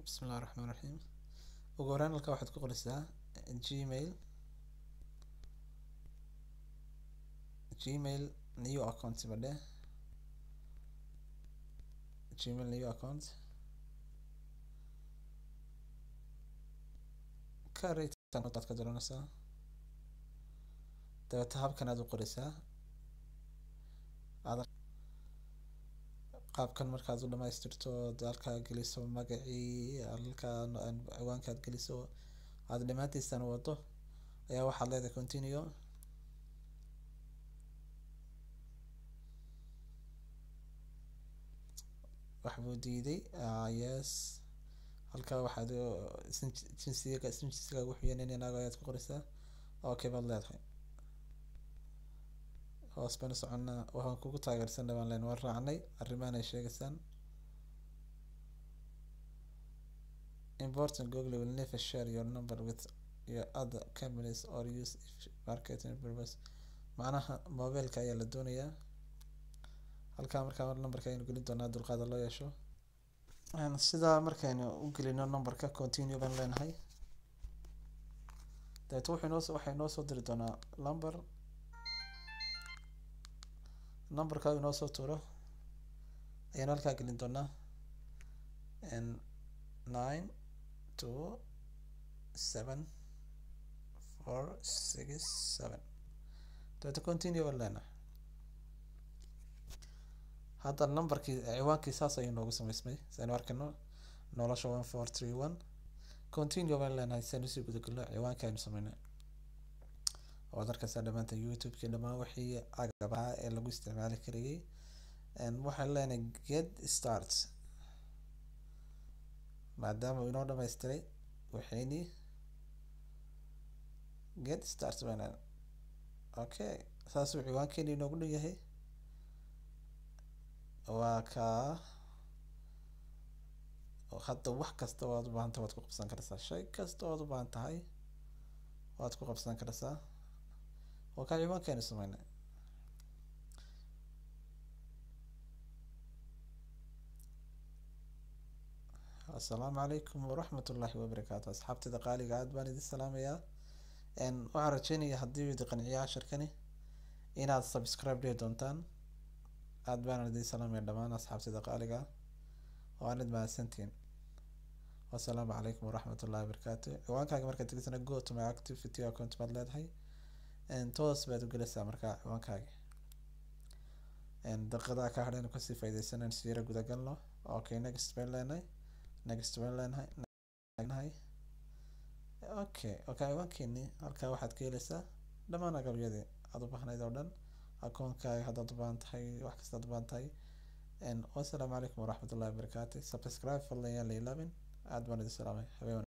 بسم الله الرحمن الرحيم. ugu horreyn halka waxaad ku qoraysaa gmail new account badhe gmail new account ka raytan notaad ka doranaysaa dabeeta habkan aad u qoraysaa qaabkan markaad u dhamaystirto dalka geliso magacii halka ciwaanka aad geliso aad dhamaantiisana wado ayaa waxaad leedahay continue waxbuu diiday yes halka waxaad jinsiga wuxuu yahay nin ayaad ku qoraysaa okay baad leedahay hoos baan soconaa waxaan kugu taageersan dhawaan leen waan raacnay arrimahan ay sheegaysaan important Google will never share your number with your other companies or use if marketing purpose macnaha mobilka ayaa la doonayaa halkaa markaa numberka aynu gelin doonaa dulqaada loo yeesho sidaa markaynu u gelino numberka continue baan leenahay dabeeta waxay noo soo diri doonaa numberka inoo soo tuuro ayaan halkaa gelin doonaa 9274667 dabeeta continue baan leenahay hadda numberkii ciwaankii saas ayuu noogu samaysmay saynu arkayno nolosha 1431 continue baan leenahay saynu usii gudagalno ciwaanka aynu samaynay waad arkaysaa dhamaanta youtube-kii dhamaan wixii agabaha ee lagu isticmaali karayay waxaan leenahay get start maadaama uu inoo dhamaystiray waxayni get start baan okay saasuu ciwaankeeni inoogu dhan yahay waa kaa hadda wax kasta waad u baahan tahay waad ku qabsan karaysaa shay kasta waad u baahan tahay waad ku qabsan karaysaa waa kaa ciwaankeenu samaynay assalaamu calaykum waraxmatullaahi wabarakaatu asxaabtayda qaaliga aad baan idin salaamayaa waxaan rajeynayaa haddii uu idin qanciyo casharkani inaad subscribe dhihi doontaan aad baan idin salaamaya dhammaan asxaabtayda qaaliga waanad mahadsantihiin wassalaamu calaykum waraxmatullaahi wabarakaatu ciwaankaaga markaad tegisana go to my activity account baad leedahay toos baad u gelaysaa markaa ciwaankaaga daqiiqadaha ka hadhaynu kasii faa'iidaysanayno si yara gudagalno okay next baan leenahay okay ciwaankeeni halkaa waxaad ka helaysaa dhammaan agabyadii aad u baahnayd oo dhan akoonkaaga haddaad u baahan tahay wax kastaad u baahan tahay wassalaamu calaykum waraxmatullaahi wabarakaatu subscribe fadlan yaan la ilaabin aad baan idin salaamay habeen